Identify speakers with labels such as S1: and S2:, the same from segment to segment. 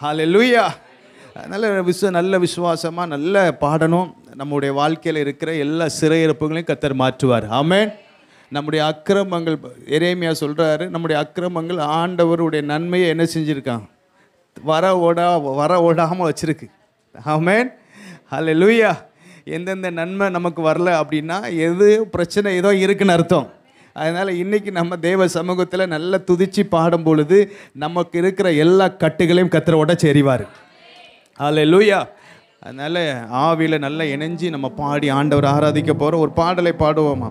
S1: ஹல்லேலூயா. நல்ல விசுவாசமாக நல்ல பாடணும். நம்முடைய வாழ்க்கையில் இருக்கிற எல்லா சிறையிருப்புகளையும் கர்த்தர் மாற்றுவார். ஆமென். நம்முடைய அக்கிரமங்கள், எரேமியா சொல்கிறாரு, நம்முடைய அக்கிரமங்கள் ஆண்டவருடைய நன்மையை என்ன செஞ்சுருக்கான், வர ஓடாமல் வச்சுருக்கு. ஆமென். ஹல்லேலூயா. எந்தெந்த நன்மை நமக்கு வரல அப்படின்னா எது பிரச்சனை ஏதோ இருக்குன்னு அர்த்தம். அதனால் இன்றைக்கி நம்ம தேவ சமூகத்தில் நல்லா துதித்து பாடும் பொழுது நமக்கு இருக்கிற எல்லா கட்டுகளையும் கர்த்தர் உடைச்சு எறிவார். ஹல்லேலூயா. அதனால் ஆவியில் நல்லா இணைஞ்சி நம்ம பாடி ஆண்டவர் ஆராதிக்க போகிறோம். ஒரு பாடலை பாடுவோமா?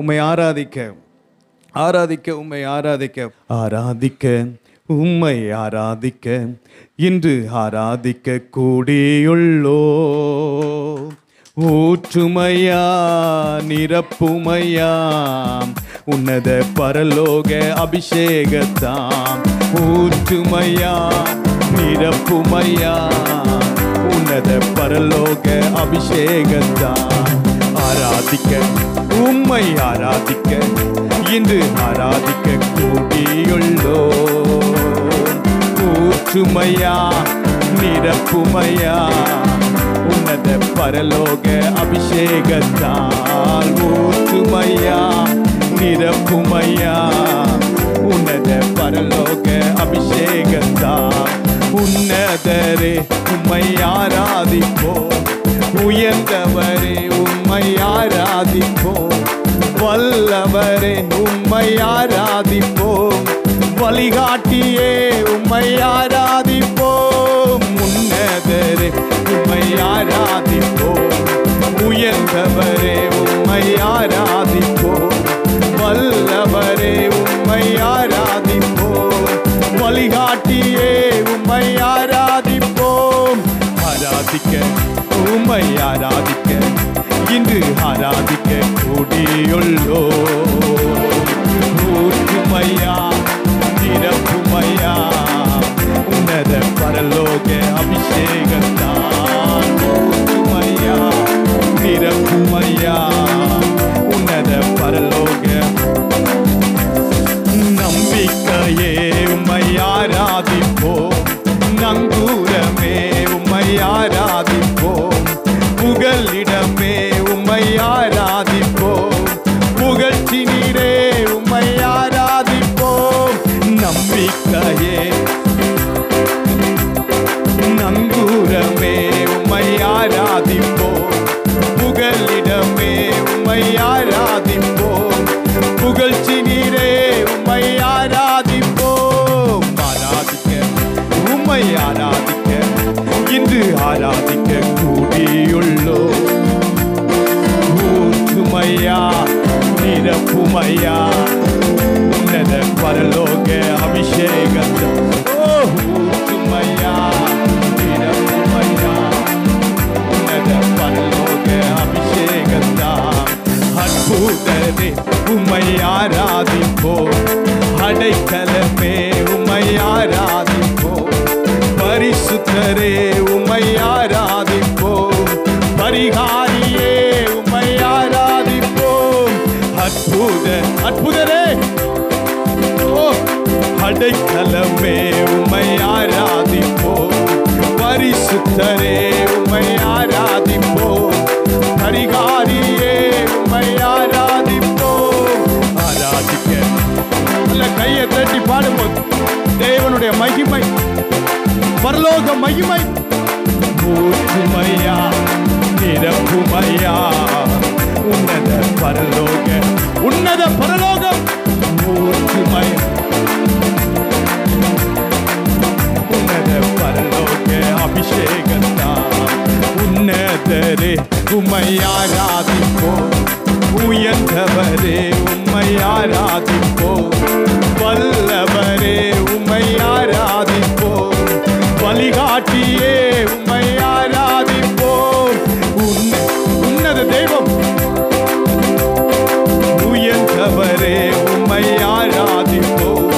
S1: உம்மை ஆராதிக்க ஆராதிக்க உம்மை ஆராதிக்க ஆராதிக்க உம்மை ஆராதிக்க இன்று ஆராதிக்க கூடியுள்ளோ. ஊற்றுமையா நிரப்புமையா உன்னத பரலோக அபிஷேகத்தாம். ஊற்றுமையா நிரப்புமையா உன்னத பரலோக அபிஷேகத்தாம். ஆராதிக்க உம்மை ஆராதிக்க இன்று ஆராதிக்க கூடியுள்ளோ. ஊற்றுமையா நிரப்புமையா உன்னத பரலோக அபிஷேகத்தால். ஊற்றுமையா நிரப்புமையா உன்னத பரலோக அபிஷேகத்தால். உன்னதரே உம்மை ஆராதிப்போம், உயர்ந்தவரே உம்மை ஆராதிப்போம், வல்லவரே உம்மை ஆராதிப்போம், வழிகாட்டியே உம்மை ஆராதிப்போம். உன்னதரே உம்மை ஆராதிப்போம், உயர்ந்தவரே உம்மை ஆராதிப்போம், வல்லவரே உம்மை ஆராதிப்போம், வழிகாட்டியே உம்மை ஆராதிப்போம். ஆராதிக்க உம்மை ஆராதிக்க இன்று ஆராதிக்க கூடியுள்ளோ. ஊற்றுமையா நிரப்புமையா உன்னத பரலோக அபிஷேகத்தான். ஊற்றுமையா நிரப்புமையா உன்னத பரலோக. நம்பிக்கையே உம்மை ஆராதிப்போம், நங்கூரமே உம்மை ஆராதிப்போம், புகலிடமே உம்மை ஆராதிப்போம், புகழ்ச்சி நீரே உம்மை ஆராதிப்போம். நம்பிக்கையே நங்கூரமே உம்மை ஆராதிப்போம், புகலிடமே உம்மை ஆராதிப்போம், புகழ்ச்சி நீரே உம்மை ஆராதிப்போம். ஆராதிக்க உம்மை ஆராதிக்க இன்று ஆராதிக்க கூடியுள்ளோ. ஊற்றுமையா நிரப்புமையா உன்னத பரலோக அபிஷேகத்தால். ஊற்றுமையா நிரப்புமையா உன்னத பரலோக அபிஷேகத்தால். அற்புதரே உம்மை ஆராதிப்போம், அடைக்கலமே உம்மை ஆராதிப்போம், பரிசுத்தரே உம்மை ஆராதிப்போம், பரிகாரியே உம்மை ஆராதிப்போம். அற்புதரே அடைக்கலமே உம்மை ஆராதிப்போம், பரிசுத்தரே உம்மை ஆராதிப்போம், பரிகாரியே உம்மை ஆராதிப்போம். ஆராதிக்க நல்ல கையை தட்டி பாடும்போது தேவனுடைய மகிமை, பரலோக மகிமை. ஊற்றுமையா நிரப்புமையா உன்னத பரலோக உன்னத பரலோகம். ஊற்றுமை உன்னத பரலோக அபிஷேகத்தால். உன்னதரே உம்மை ஆராதிப்போம், உயர்ந்தவரே உம்மை ஆராதிப்போம், வல்லவரே உம்மை ஆராதிப்போம், வழிகாட்டியே உம்மை ஆராதிப்போம். உன்னத தெய்வம் உயர்ந்தவரே உம்மை ஆராதிப்போம்,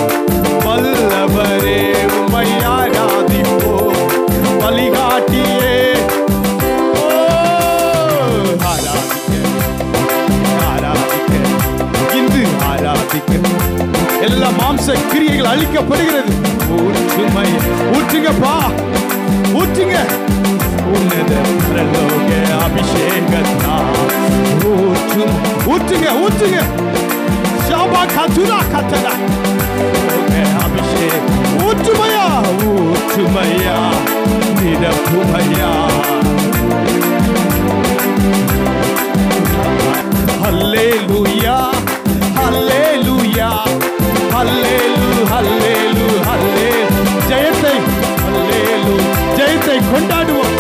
S1: வல்லவரே உம்மை ஆராதிப்போம், வழிகாட்டியே. ஆராதிக்க இன்று ஆராதிக்க எல்லா மாம்ச கிரியைகள் அழிக்கப்படுகிறது. ஊற்றுங்கப்பா, ஊற்றுங்க. உன்னத பரலோக அபிஷேகத்தா ஊற்றும். ஊற்றுங்க ஊற்றுங்க. ஷாபா கதுரா கதரா அபிஷேகம் ஊற்றுமையா ஊற்றுமையா நிரப்புமையா. ஹல்லேலூயா ஹல்லேலூயா ஹல்லேலூ ஹல்லேலூ ஹல்லே. ஜெயத்தை ஹல்லேலூ ஜெயத்தை கொண்டாடுவோம்.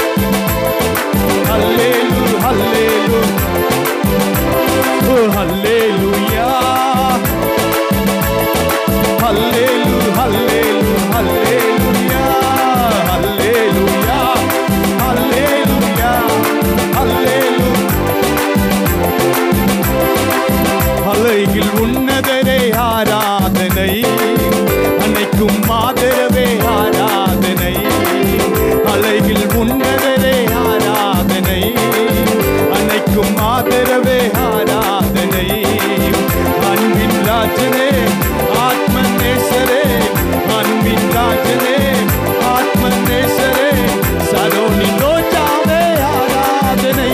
S1: ஹல்லேலூ ஹல்லேலூ ஓ ஹல்லேலூயா ஹல்லேலூ ஹல்லேலூ ஹல்லேலூயா ஹல்லேலூயா ஹல்லேலூயா ஹல்லேலூ. அலையில் உன்னதரே ஆராதனை, அன்னைக்கும் ஆதரவே ஆராதனை. அலையில் உன்னதரே ஆராதனை, அன்னைக்கும் ஆதரவே ஆராதனை. அன்பின் ராஜனே ஆத்மநேசரே, அன்பின் ராஜனே ஆத்மநேசரே. சரோனி ரோஜாவே ஆராதனை,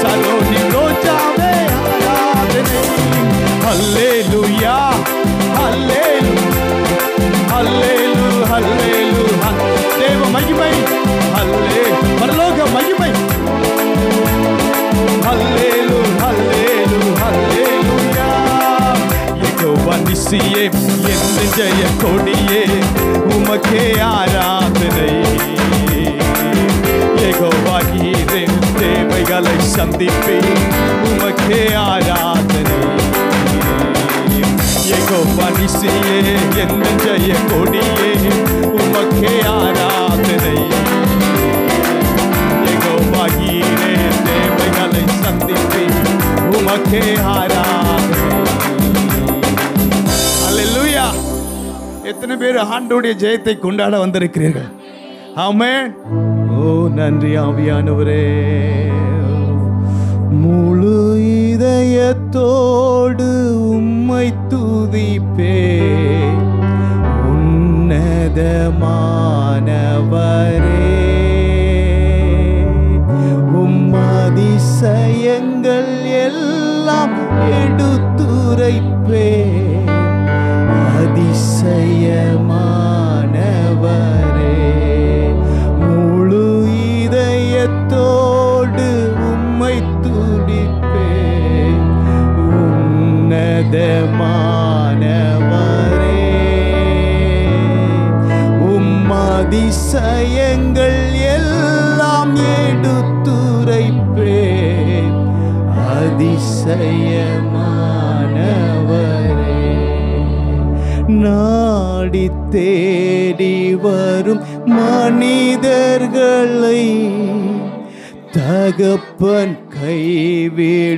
S1: சரோனி ரோஜாவே ஆராதனை. ஹல்லேலூயா ஹல்லேலூ ஹல்லேலூ ஹல்லேலூ. தேவ மகிமை ஹல்லே பரலோக மகிமை. ஹல்லேலூ ஹல்லேலூ ஹல்லேலூயா. யெகோவா நிசியே என் ஜெய கொடியே உமக்கே ஆராதனை. யெகோவா ஈரே தேவைகளை சந்திப்பேன் உமக்கே ஆராதனை. யெகோவா நிசியே என் ஜெய கொடியே உமக்கே ஆராதனை. யெகோவா ஈரே தேவைகளை சந்திப்பேன் உமக்கே ஆராதனை. அல்லேலூயா. எத்தனை பேர் ஆண்டவருடைய ஜெயத்தை கொண்டாட வந்திருக்கிறீர்கள்? ஆமென். ஓ நன்றி ஆவியானவரே. முழு இதயத்தோடு உம்மை துதிப்பே உன்னதமானவரே. அதிசயங்கள் எல்லாம் எடுத்துரைப்பே அதிசயமானவரே. முழு இதயத்தோடு உம்மை துதிப்பே உன்னதமானவரே. அதிசயங்கள் எல்லாம் எடுத்துரைப்பே அதிசயமானவரே. நாடி தேடி வரும் மனிதர்களை தகப்பன் கைவிடுவதே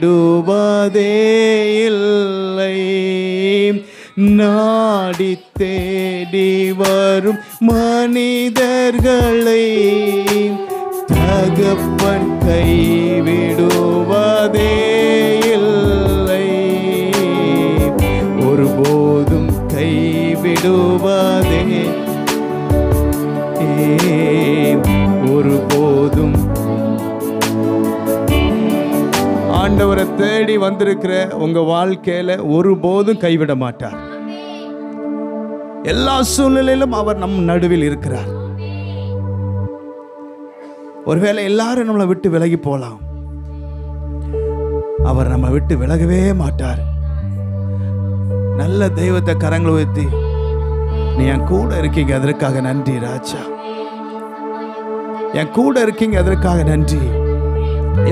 S1: இல்லை. நாடி தேடி வரும் மனிதர்களை தகப்பன் கைவிடுவதே இல்லை. ஒருபோதும் கைவிடுவதே ஒருபோதும். ஆண்டவரை தேடி வந்திருக்கிற உங்க வாழ்க்கையில ஒருபோதும் கைவிட மாட்டார். எல்லா சூழ்நிலையிலும் அவர் நம் நடுவில் இருக்கிறார். ஒருவேளை எல்லாரும் நம்மளை விட்டு விலகி போலாம், அவர் நம்ம விட்டு விலகவே மாட்டார். நல்ல தெய்வத்தை கரங்களை உயர்த்தி, நீ என் கூட இருக்கீங்க அதற்காக நன்றி ராஜா, என் கூட இருக்கீங்க அதற்காக நன்றி,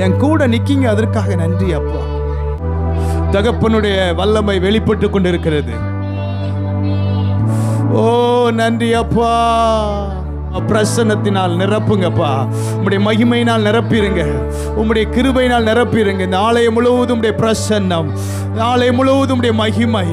S1: என் கூட நிக்கீங்க அதற்காக நன்றி அப்பா. தகப்பனுடைய வல்லமை வெளிப்பட்டு கொண்டிருக்கிறது. ஓ நன்றி அப்பா. பிரசன்னத்தினால் நிரப்புங்கப்பா. உம்முடைய மகிமையினால் நிரப்பிருங்க, உம்முடைய கிருபையினால் நிரப்பிருங்க. இந்த ஆலயம் முழுவதும் உம்முடைய பிரசன்னம், ஆலயம் முழுவதும் உம்முடைய மகிமை,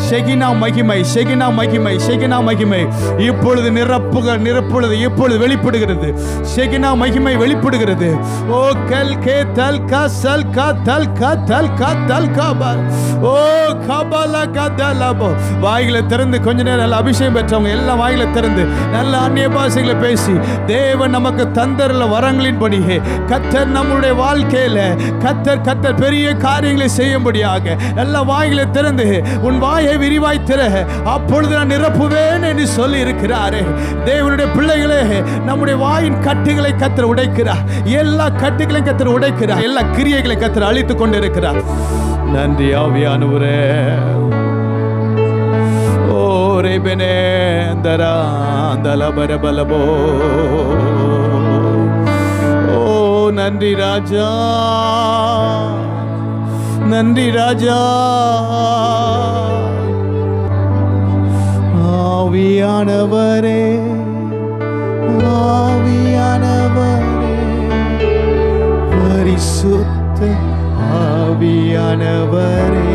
S1: ஷெகினா மகிமை, ஷெகினா மகிமை, ஷெகினா மகிமை இப்பொழுது நிரப்புகிறது, இப்பொழுது வெளிப்படுகிறது. ஷெகினா மகிமை வெளிப்படுகிறது. ஓ கல் கே தல் கா சல் கா தல் கா தல் கா தல் கா பா. ஓ கபல கதலபோ. வாயில திறந்து கொஞ்ச நேரம் நல்ல அபிஷேகம் பெற்றவங்க எல்லாம் வாயில திறந்து நல்ல அந்நிய பாஷை வார்த்தைகளை பேசி தேவன் நமக்கு தந்தருள்ள வரங்களின்படி கர்த்தர் நம்முடைய வாழ்க்கையில கர்த்தர் பெரிய காரியங்களை செய்யும்படியாக எல்லா வாய்களை திறந்து உன் வாயை விரிவாய் திற, அப்பொழுது நான் நிரப்புவேன் என்று சொல்லி இருக்கிறாரே. தேவனுடைய பிள்ளைகளே, நம்முடைய வாயின் கட்டுகளை கர்த்தர் உடைக்கிறார். எல்லா கட்டுகளையும் கர்த்தர் உடைக்கிறார். எல்லா கிரியைகளை கர்த்தர் அழித்துக் கொண்டிருக்கிறார். நன்றி ஆவியானவரே. ஓ ரேபனே தரா தலபரபலபோ. ஓ நன்றி ராஜா, நன்றி ராஜா. ஆவியானவரே, ஆவியானவரே, பரிசுத்த ஆவியானவரே,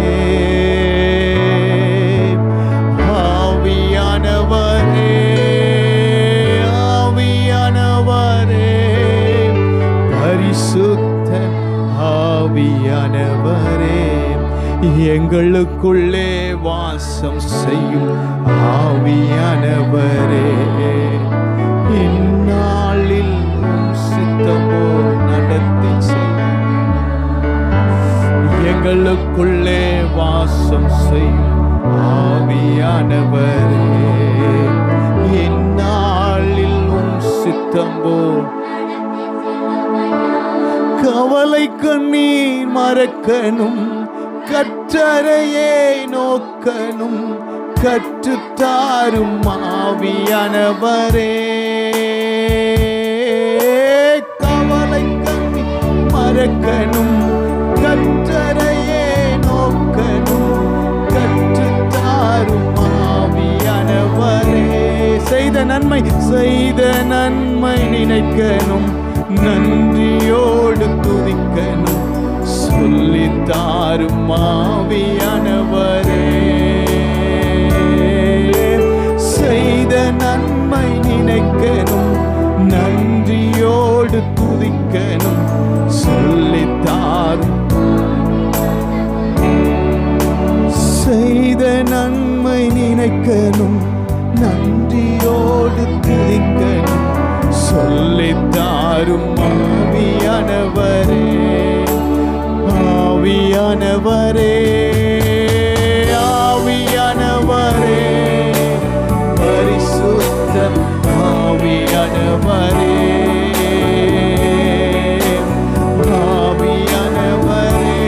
S1: ஆவியானவரே, ஆவியானவரே, பரிசுத்த ஆவியானவரே, எங்களுக்குள்ளே வாசம் செய்யும் ஆவியானவரே, இந்நாளில் சித்தமோ நடத்தி செய்யும், எங்களுக்குள்ளே வாசம் செய்யும் ஆவியானவரே, இந்நாளில் சித்தமோ. கவலை கண்ணீர் மறக்கணும், கற்றரையே நோக்கணும், கற்றுத்தாரும் ஆவியானவரே. கவலை கண்ணீர் மறக்கணும், கற்றரையே நோக்கணும், கற்றுத்தாரும் ஆவியானவரே. செய்த நன்மை நினைக்கணும், நன்றியோடு துதிக்கணும், சொல்லித்தாரும் ஆவியானவரே. செய்த நன்மை நினைக்கணும், நன்றியோடு துதிக்கணும், சொல்லித்தாரும். செய்த நன்மை நினைக்கணும், நன்றியோடு துதிக்கணும், சொல்லித்தாரும் ஆவியானவரே. ஆவியானவரே, ஆவியானவரே, பரிசுத்த ஆவியானவரே, ஆவியானவரே,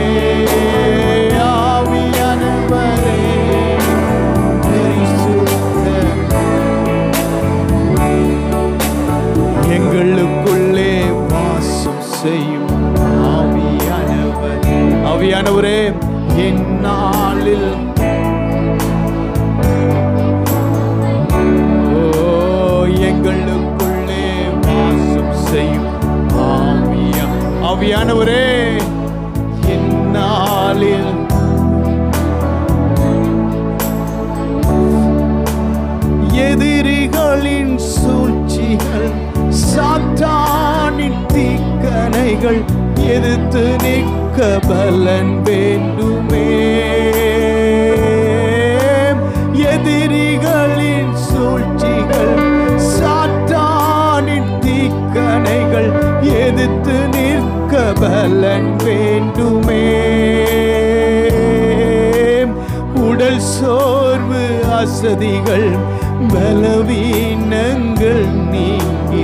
S1: ஆவியானவரே, பரிசுத்த. எங்களுக்குள்ளே வாசம் செய்யும் ஆவியானவரே. ஆவியானவரே, இந்நாளில் எங்களுக்குள்ளே வாசம் செய்யும் ஆவியானவரே, இந்நாளில் எதிரிகளின் சூழ்ச்சிகள், சாத்தானின் தீக்கணைகள் எதிர்த்து நிற்க பலன் வேண்டுமே. எதிரிகளின் சூழ்ச்சிகள், சாத்தானின் தீக்கணைகள் எதிர்த்து நிற்க பலன் வேண்டுமே. உடல் சோர்வு அசதிகள் பலவீனங்கள் நீங்கி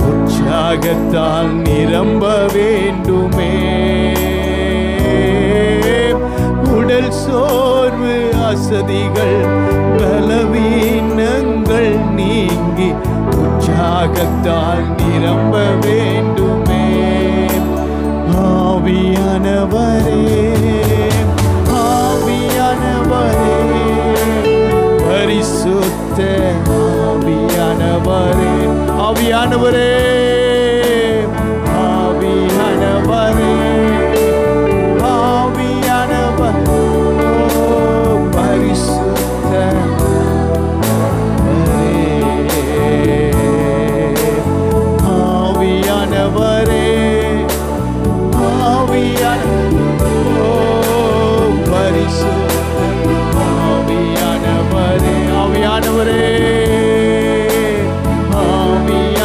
S1: உற்சாகத்தால் நிரம்ப வேண்டுமே. உடல் சோர்வு அசதிகள் பலவீனங்கள் நீங்கி உற்சாகத்தால் நிரம்ப வேண்டுமே. ஆவியானவரே, ஆவியானவரே, பரிசுத்த ஆவியானவரே, ஆவியானவரே, ஆவியானவரே, ஆவியானவரே, பரிசுத்த ஆவியானவரே, பரிசுத்த ஆவியானவரே, ஆவியானவரே, ஆவியானவரே,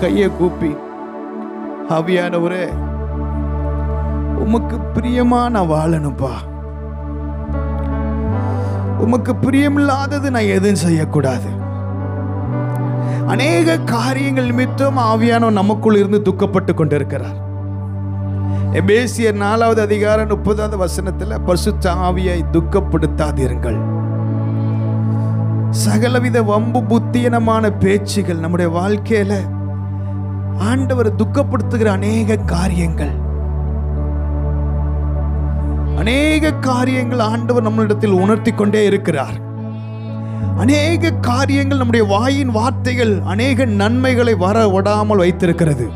S1: கையை கூப்பி, ஆவியானவரே உமக்கு பிரியமா நான் வாழணும்பா. உமக்கு பிரியமில்லாதது நான் எதுவும் செய்யக்கூடாது. அநேக காரியங்கள் நிமித்தம் ஆவியானவர் நமக்குள் இருந்து துக்கப்பட்டு கொண்டிருக்கிறார். எபேசியர் 4வது அதிகாரம் 30வது வசனத்தில், பரிசுத்த ஆவியை துக்கப்படுத்தாதீர்கள். சகலவித வம்பு புத்தியனமான பேச்சுகள் நம்முடைய வாழ்க்கையில ஆண்டவர் துக்கப்படுத்துகிற அநேக காரியங்கள் ஆண்டவர் நம்மளிடத்தில் உணர்த்தி கொண்டே இருக்கிறார். அநேக காரியங்கள் நம்முடைய வாயின் வார்த்தைகள் அநேக நன்மைகளை வர விடாமல் வைத்திருக்கிறது.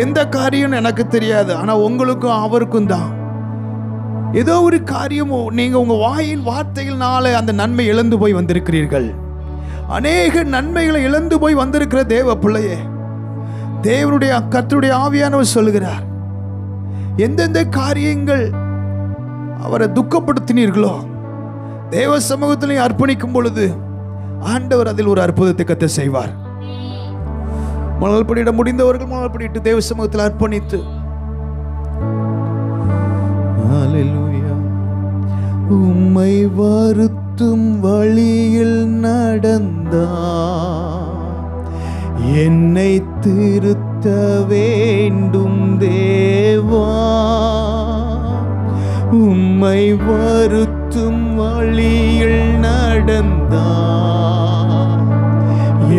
S1: எந்த காரியம் எனக்கு தெரியாது, ஆனா உங்களுக்கும் அவருக்கும் தான் ஏதோ ஒரு காரியம் நீங்க உங்க வாயின் வார்த்தைகள்னால அந்த நன்மை இழந்து போய் வந்திருக்கிறீர்கள். அநேக நன்மைகளை இழந்து போய் வந்திருக்கிற தேவ பிள்ளையே, தேவனுடைய கர்த்தருடைய ஆவியானவர் சொல்லுகிறார், எந்தெந்த காரியங்கள் அவரை துக்கப்படுத்தினீர்களோ தேவ சமூகத்திலே அர்ப்பணிக்கும் பொழுது ஆண்டவர் அதில் ஒரு அற்புதத்தை கர்த்தர் செய்வார். மணல் படியிட முடிந்தவர்கள் மணல் படியிட்டு தேவ சமூகத்தில் அர்ப்பணித்து, ஹல்லேலூயா, உம்மை வருத்தும் வழியில் நடந்தார், என்னை திருத்த வேண்டும் தேவா, உம்மை வருத்தும் வழியில் நடந்தார்,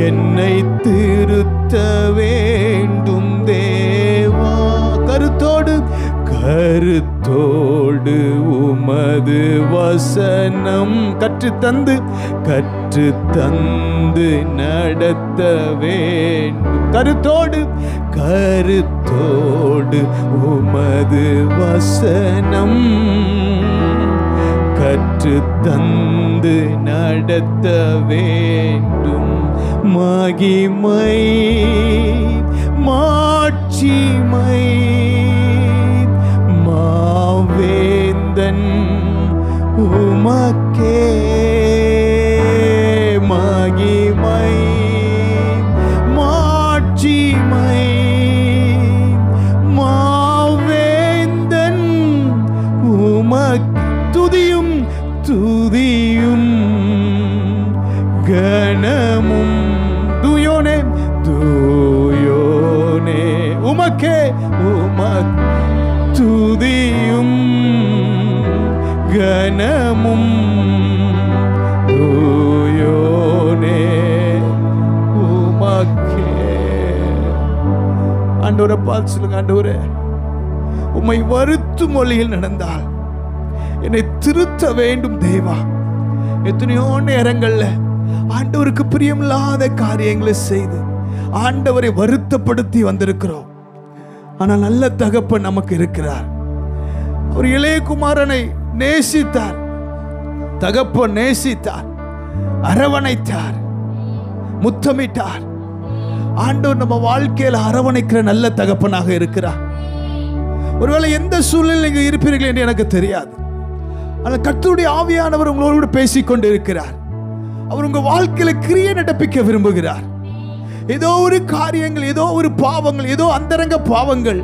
S1: என்னை திருத்த வேண்டும் தேவா. கருத்தோடு உமது வசனம் கற்றுத்தந்து நடத்த வேண்டும். கருத்தோடு உமது வசனம் கற்றுத்தந்து நடத்த வேண்டும். மகிமை மாட்சிமை மாவேந்தன் உமக்கே, மகிமை மாட்சிமை மாவேந்தன் உமக்கே, துதியும் கணமும் தூயோனே உமக்கே, துதியும் கணமும் தூயோனே உமக்கே. ஆண்டவரை பார்த்து சொல்லுங்க, ஆண்டவரே உம்மை வருத்தும் வழியில் நடந்தால் என்னை திருத்த வேண்டும் தேவா. எத்தனையோ நேரங்கள்ல ஆண்டவருக்கு பிரியமில்லாத காரியங்களை செய்து ஆண்டவரை வருத்தப்படுத்தி வந்திருக்கிறோம். ஆனால் நல்ல தகப்பன் நமக்கு இருக்கிறார். ஒரு இளைய குமாரனை நேசித்தார், தகப்பன் நேசித்தார், அரவணைத்தார், முத்தமிட்டார். ஆண்டவர் நம்ம வாழ்க்கையில் அரவணைக்கிற நல்ல தகப்பனாக இருக்கிறார். ஒருவேளை எந்த சூழ்நிலை நீங்க இருப்பீர்கள் என்று எனக்கு தெரியாது, ஆனால் கர்த்தருடைய ஆவியானவர் உங்களோடு பேசிக்கொண்டு இருக்கிறார். அவர் உங்க வாழ்க்கையில கிரியை நடப்பிக்க விரும்புகிறார். ஏதோ ஒரு காரியங்கள், ஏதோ ஒரு பாவங்கள், ஏதோ அந்தரங்க பாவங்கள்,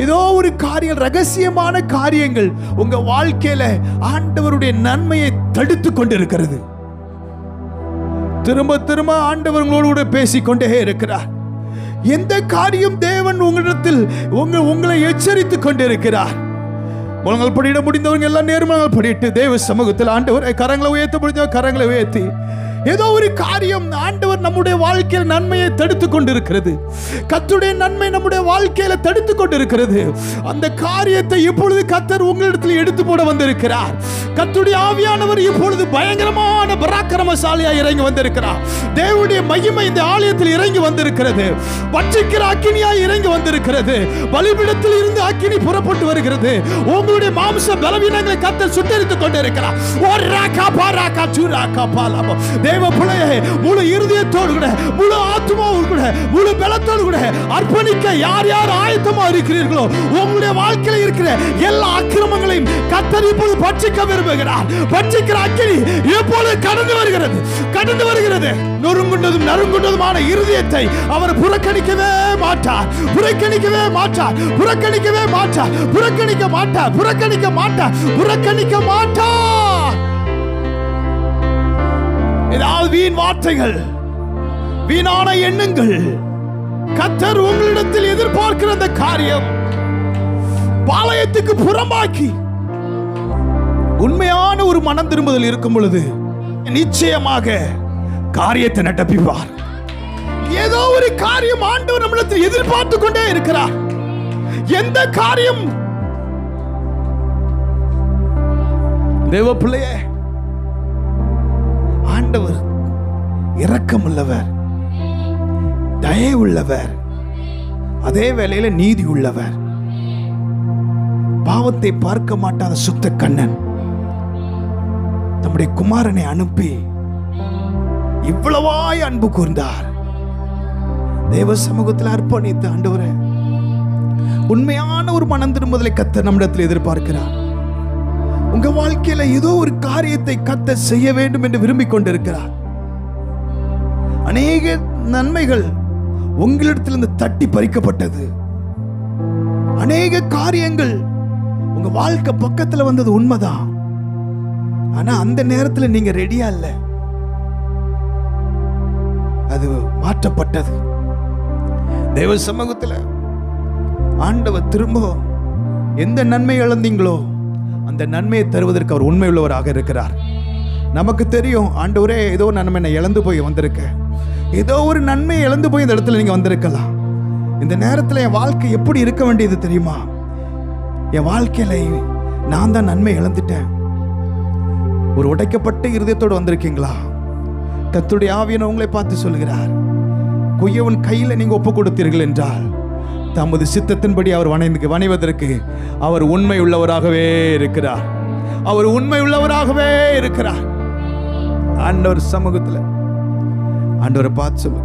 S1: ஏதோ ஒரு காரியம், ரகசியமான காரியங்கள் உங்க வாழ்க்கையில ஆண்டவருடைய நன்மையை தடுத்து கொண்டிருக்கிறது. திரும்ப திரும்ப ஆண்டவர் உங்களோடு பேசிக்கொண்டே இருக்கிறார். எந்த காரியம் தேவன் உங்களிடத்தில் உங்களை எச்சரித்துக் கொண்டிருக்கிறார். முழங்கால் படியிட முடிந்தவங்க எல்லாம் நேர்முழங்கால் படிட்டு தேவ சமூகத்தில் ஆண்டவர் கரங்களை உயர்த்த முடிஞ்ச கரங்களை உயர்த்தி, ஏதோ ஒரு காரியம் ஆண்டவர் நம்முடைய வாழ்க்கையில் நன்மையை தடுத்து கொண்டிருக்கிறது. கர்த்தருடைய நன்மை நம்முடைய வாழ்க்கையில தடுத்து கொண்டிருக்கிறது. அந்த காரியத்தை இப்பொழுது கர்த்தர் உங்களிடத்தில் எடுத்து போட வந்திருக்கிறார். கர்த்தருடைய ஆவியானவர் இப்பொழுது பயங்கரமான பராக்கிரமசாலியாக இறங்கி வந்திருக்கிறார். தேவனுடைய மகிமை இந்த ஆலயத்தில் இறங்கி வந்திருக்கிறது. பட்சிக்கிற அக்கினியாய் இறங்கி வந்திருக்கிறது. பலிபீடத்தில் இருந்து அக்கினி புறப்பட்டு வருகிறது. உங்களுடைய மாம்ச பலவீனங்களை கர்த்தர் சுட்டெரித்துக் கொண்டிருக்கிறார். தேவ பிள்ளையே, முழு இருதயத்தோடு கூட, முழு ஆத்மாவோடு கூட, முழு பலத்தோடு கூட அர்ப்பணிக்க யார் யார் ஆயத்தமா இருக்கிறீர்களோ, உங்களுடைய வாழ்க்கையில் இருக்கிற எல்லா அக்கிரமங்களையும் கர்த்தர் இப்பொழுது பட்சிக்க விரும்புகிறார். பட்சிக்கிற அக்கினி இப்பொழுது கடந்து வருகிறது, கடந்து வருகிறது. நொறுங்குண்டதும் நறுங்குண்டதுமான இருதயத்தை அவர் புறக்கணிக்கவே மாட்டார், புறக்கணிக்கவே மாட்டார், புறக்கணிக்கவே மாட்டார், புறக்கணிக்க மாட்டார், புறக்கணிக்க மாட்டார், புறக்கணிக்க மாட்டார். ஏதாவது வீண் வார்த்தைகள், வீணான எண்ணங்கள், கர்த்தர் உங்களிடத்தில் எதிர்பார்க்கிற அந்த காரியம் பாளையத்துக்கு புறம்பாக்கி உண்மையான ஒரு மனம் திரும்புதல் இருக்கும் பொழுது நிச்சயமாக காரியத்தை நடப்பிப்பார். ஏதோ ஒரு காரியம் ஆண்டவர் நம்மிடத்தில் எதிர்பார்த்து கொண்டே இருக்கிறார். எந்த காரியம்? தேவ பிள்ளையே, ஆண்டவர் இரக்கம் உள்ளவர், தயை உள்ளவர், அதே வேளையில நீதி உள்ளவர், பாவத்தை பார்க்க மாட்டாத சுத்த கண்ணன் நம்முடைய குமாரனை அனுப்பி இவ்வளவாய் அன்பு கூர்ந்தார். தேவ சமூகத்தில் அர்ப்பணித்த ஆண்டவரே, உண்மையான ஒரு மனம் திரும்புதலை கர்த்தர் நம்மிடத்தில் எதிர்பார்க்கிறார். உங்க வாழ்க்கையில ஏதோ ஒரு காரியத்தை கர்த்தர் செய்ய வேண்டும் என்று விரும்பிக் கொண்டிருக்கிறார். அநேக நன்மைகள் உங்களிடத்திலிருந்து தட்டி பறிக்கப்பட்டது. அநேக காரியங்கள் உங்க வாழ்க்கை பக்கத்துல வந்தது உண்மைதான். ஆனா அந்த நேரத்தில் நீங்க ரெடியா இல்ல, அது மாற்றப்பட்டது. தேவ சமூகத்தில் ஆண்டவர் திரும்ப எந்த நன்மை இழந்தீங்களோ அந்த நன்மையை தருவதற்கு அவர் உண்மை உள்ளவராக இருக்கிறார். நமக்கு தெரியும், ஆண்டவரே ஏதோ நன்மை நான் இழந்து போய் வந்திருக்கேன், ஏதோ ஒரு நன்மையை இழந்து போய் இந்த இடத்துல நீங்க வந்திருக்கலாம். இந்த நேரத்தில் என் வாழ்க்கை எப்படி இருக்க வேண்டியது தெரியுமா? என் வாழ்க்கையில நான் தான் நன்மை இழந்துட்டேன். ஒரு உடைக்கப்பட்ட இருதயத்தோடு வந்திருக்கீங்களா? கர்த்தருடைய ஆவியான உங்களை பார்த்து சொல்கிறார், குயவன் கையில் நீங்க ஒப்பு கொடுத்தீர்கள் என்றால் தமது சித்தத்தின்படி அவர் வணைவதற்கு அவர் உண்மை உள்ளவராகவே இருக்கிறார். அவர் உண்மை உள்ளவராகவே இருக்கிறார். ஆண்டவர் சமூகத்தில் ஆண்டவரை பார்த்து சொல்லு,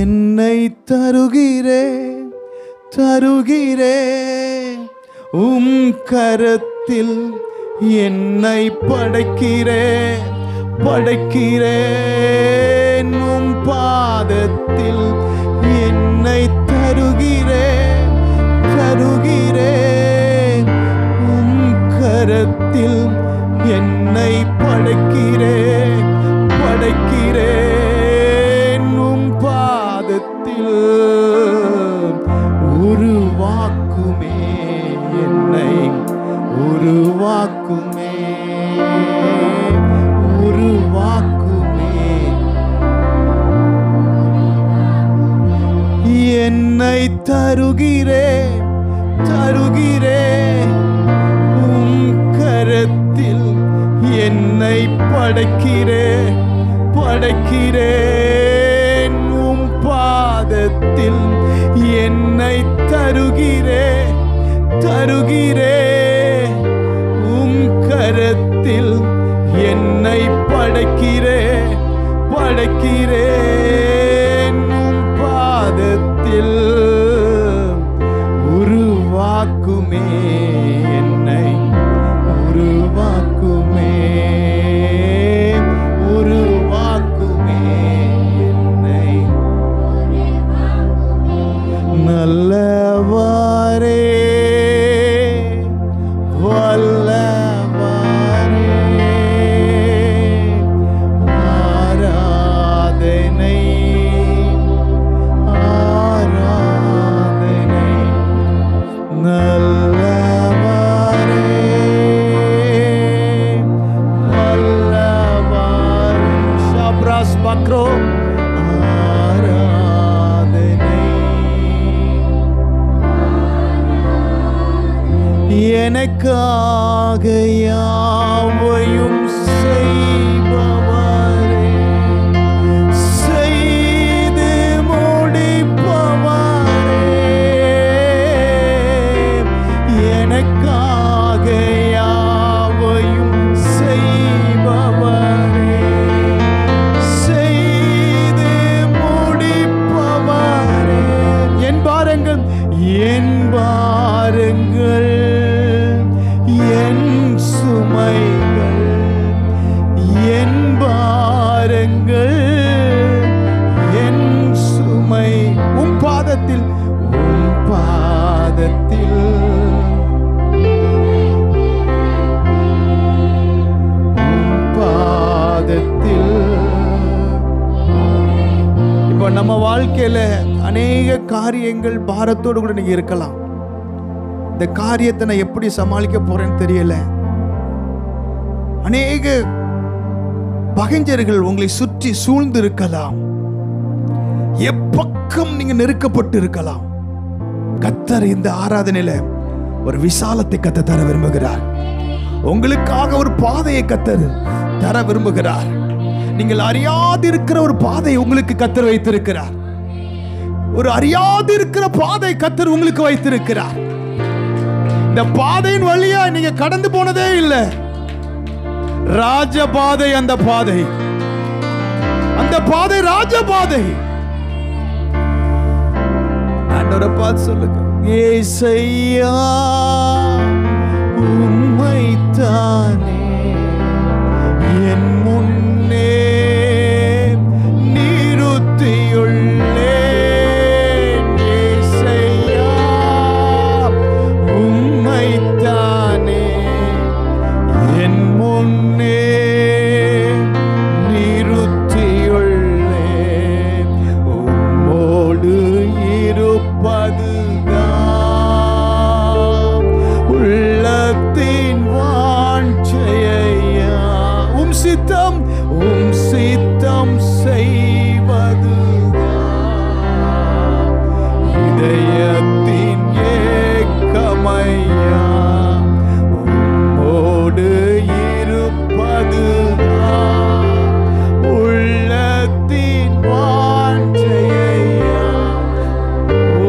S1: என்னை தருகிறேன் தருகிறேன் உம் கரத்தில், என்னை படைக்கிறேன் படைக்கிறேன் உம் பாதத்தில், என்னை தருகிறேன் தருகிறேன் உம் கரத்தில், என்னை படைக்கிறேன் படைக்கிறேன் உம் பாதத்தில். உருவாக்குமே என்னை, உருவாக்குமே உருவாக்குமே, என்னை தருகிறேன் தருகிறேன் உம் கரத்தில், என்னை படைக்கிறேன் படைக்கிறேன் உம் பாதத்தில், என்னை தருகிறேன் தருகிறேன் உம் கரத்தில், என்னை படைக்கிறேன் படைக்கிறேன் உம் பாதத்தில். உருவாக்குமே என்னை, உருவாக்குமே உருவாக்குமே என்னை, நல்லவாரே வல்லவாரே, ஆராதனை ஆராதனை, நல்லவாரே வல்லவாரே, ஷாப்ராஸ் பக்ரோ எனக்காக யாவையும் செய்பவரே, செய்து முடிப்பவரே, எனக்காக யாவையும் செய்பவரே, என் பாரங்கள் என் சுமைகள் என் பாரங்கள் என் சுமை உம் பாதத்தில் இப்போ நம்ம வாழ்க்கையில அநேக காரியங்கள் பாரத்தோடு கூட நீங்க இருக்கலாம். இந்த காரியத்தை நான் எப்படி சமாளிக்க போறேன்னு தெரியல. அநேக பகைஞர்கள் உங்களை சுற்றி சூழ்ந்து இருக்கலாம். எப்பக்கம் நீங்க நெருக்கப்பட்டு இருக்கலாம். கர்த்தர் இந்த ஆராதனையில ஒரு விசாலத்தை கர்த்தர் தர விரும்புகிறார். உங்களுக்காக ஒரு பாதையை கர்த்தர் தர விரும்புகிறார். நீங்கள் அறியாதிருக்கிற ஒரு பாதை உங்களுக்கு கர்த்தர் வைத்திருக்கிறார். ஒரு அறியாதிருக்கிற பாதை கர்த்தர் உங்களுக்கு வைத்திருக்கிறார். இந்த பாதையின் வழியா நீங்க கடந்து போனதே இல்லை. ராஜபாதை, அந்த பாதை ராஜபாதை. ஆண்டவரை பார்த்து சொல்லுங்க, ஏசையா உம்மைத்தானே என் முன்னே நிறுத்தியுள்ளேன். ஏசையா உம்மைத்தானே என் முன்னே நிறுத்தியுள்ளேன். உம்மோடு இருப்பதுதான் உள்ளத்தின் வாஞ்சையா. உம் சித்தம் செய்வதுதான் இதயத்தின் ஏக்கமையா. உம்மோடு இருப்பதுதான் உள்ளத்தின் வாஞ்சையா.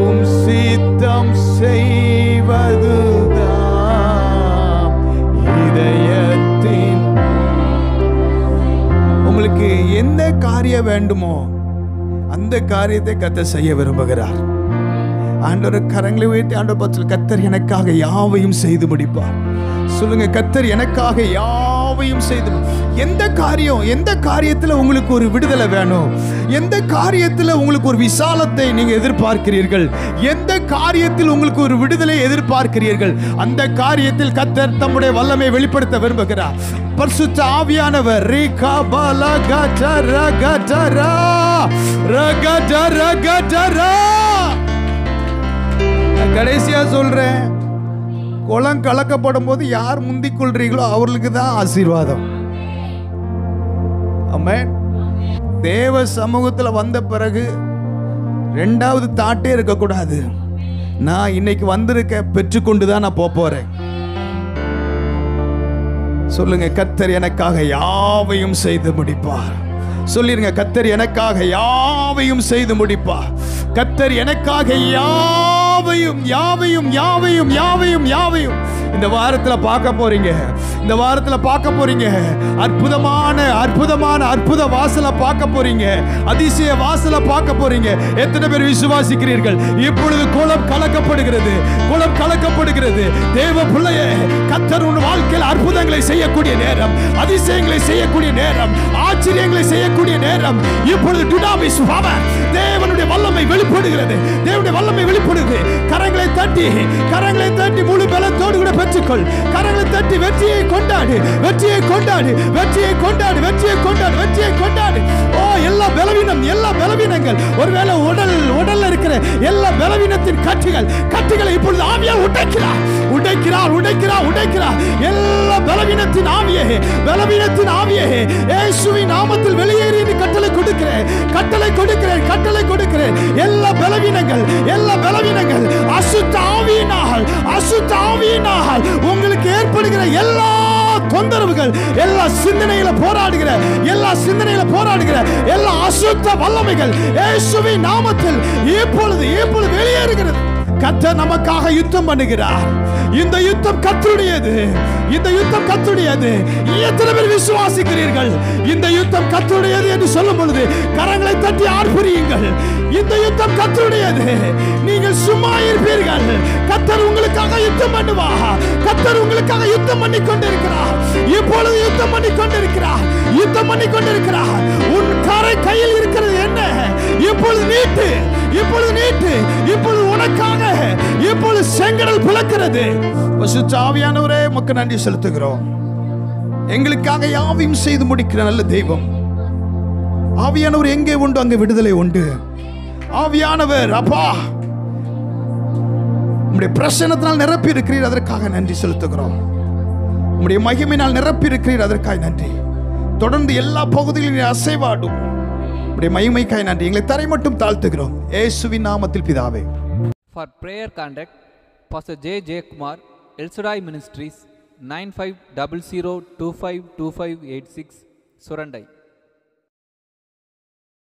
S1: உம் சித்தம் செய்வதுதான் இதயத்தின். உங்களுக்கு எந்த காரியம் வேண்டுமோ அந்த காரியத்தை கர்த்தர் செய்ய விரும்புகிறார். ஆண்டவர் கரங்களை உயர்த்தி ஆண்டவர் பார்த்து, கர்த்தர் எனக்காக யாவையும் செய்து முடிப்பார். சொல்லுங்க, கர்த்தர் எனக்காக யாவையும் செய்து. எந்த காரியத்துல உங்களுக்கு ஒரு விடுதலை வேணும், எந்த காரியத்துல உங்களுக்கு ஒரு விசாலத்தை நீங்க எதிர்பார்க்கிறீர்கள், எந்த காரியத்தில் உங்களுக்கு ஒரு விடுதலை எதிர்பார்க்கிறீர்கள், அந்த காரியத்தில் கர்த்தர் தம்முடைய வல்லமை வெளிப்படுத்த விரும்புகிறார். பரிசுத்த ஆவியானவர் கடைசியா சொல்றேன், குளம் கலக்கப்படும் போது யார் முந்திக் கொள்றீங்களோ அவர்களுக்கு தான் ஆசீர்வாதம். ஆமென். தேவ சமூகத்தில் வந்த பிறகு ரெண்டாவது தாட்டே இருக்கக்கூடாது. நான் இன்னைக்கு வந்திருக்க பெற்றுக்கொண்டுதான் நான் போறேன். சொல்லுங்க, கர்த்தர் எனக்காக யாவையும் செய்து முடிப்பார். சொல்லிருங்க, கர்த்தர் எனக்காக யாவையும் செய்து முடிப்பார். கர்த்தர் எனக்காக யாவையும் யாவையும் யாவையும் யாவையும் யாவையும் இந்த வாரத்துல பார்க்க போறீங்க. இந்த வாரத்துல பார்க்க போறீங்க. அற்புதமான அற்புதமான அற்புத வாசலை பார்க்க போறீங்க. அதிசய வாசலை பார்க்க போறீங்க. எத்தனை பேர் விசுவாசிக்கிறீர்கள்? இப்பொழுது குளம் கலக்கப்படுகிறது, குளம் கலக்கப்படுகிறது. தேவ பிள்ளையே, கர்த்தர் உன் வாழ்க்கையில் அற்புதங்களை செய்யக்கூடிய நேரம், அதிசயங்களை செய்யக்கூடிய நேரம், ஆச்சரியங்களை செய்யக்கூடிய நேரம். இப்பொழுது டுனாமிஸ் பவர், தேவனுடைய வல்லமை வெளிப்படுகிறது. தேவனுடைய வல்லமை வெளிப்படுகிறது. கரங்களை தட்டி முழு பலத்தோடு கூட பெற்றுக்கொள். கரங்களை தட்டி வெற்றியை கொண்டாடு, வெற்றியை கொண்டாடு, வெற்றியை கொண்டாடு, வெற்றியை கொண்டாடு, வெற்றியை கொண்டாடு. ஓ, எல்லா பலவீனங்கள், ஒருவேளை உடல்ல இருக்கிற எல்லா பலவீனத்தின் கட்டுகளை இப்பொழுது ஆவியால் உடைக்கிறார். எல்லா பலவீனத்தின் ஆவியே இயேசுவின் நாமத்தில் வெளியேறி கட்டளை கொடுக்கிறேன். எல்லா பலவீனங்கள் அசுத்த ஆவியினால் உங்களுக்கு ஏற்படுகிற எல்லா தொந்தரவுகள், எல்லா சிந்தனையில போராடுகிற எல்லா அசுத்த வல்லமைகள் இயேசுவின் நாமத்தில் இப்பொழுது வெளியேறுகிறது. கர்த்தர் நமக்காக யுத்தம் பண்ணுகிறார். இந்த யுத்தம் கர்த்தருடையது. இந்த யுத்தம் கர்த்தருடையது. எத்தனை பேர் விசுவாசிக்கிறீர்கள்? இந்த யுத்தம் கர்த்தருடையது என்று சொல்லும் பொழுது கரங்களை தட்டி ஆர்ப்பரியுங்கள். இந்த யுத்தம் கர்த்தருடையது. நீங்கள் சும்மா இருப்பீர்கள். கர்த்தர் உங்களுக்காக யுத்தம் பண்ணுவார். கர்த்தர் உங்களுக்காக யுத்தம் பண்ணி கொண்டிருக்கிறார். இப்பொழுது யுத்தம் பண்ணி கொண்டிருக்கிறார். யுத்தம் பண்ணி கொண்டிருக்கிறார். உன் கரை கையில் இருக்கிறது என்ன? இப்பொழுது நீட்டு, இப்பொழுது நீட்டு, இப்பொழுது உனக்காக இப்பொழுது செங்கடல் பிளக்கிறது. பரிசுத்த ஆவியானவரே உமக்கு நன்றி செலுத்துகிறோம். எங்களுக்காக யாவையும் செய்து முடிக்கிற நல்ல தெய்வம். ஆவியானவர் எங்கே உண்டு அங்கே விடுதலை உண்டு. ஆவியானவர் அப்பா உம்முடைய பிரசன்னத்தினால் நிரப்பி இருக்கிறீர், அதற்காக நன்றி செலுத்துகிறோம். உம்முடைய மகிமையினால் நிரப்பி இருக்கிறீர், அதற்காக நன்றி. தொடர்ந்து எல்லா பகுதிகளிலும் அசைவாடும் உம்முடைய மகிமைக்காய் நன்றி. எங்களை தரை மட்டும் தாழ்த்துகிறோம் இயேசுவின் நாமத்தில் பிதாவே.
S2: For prayer contact Pastor J. Kumar, El Shaddai Ministries, 9500252586, Surandai.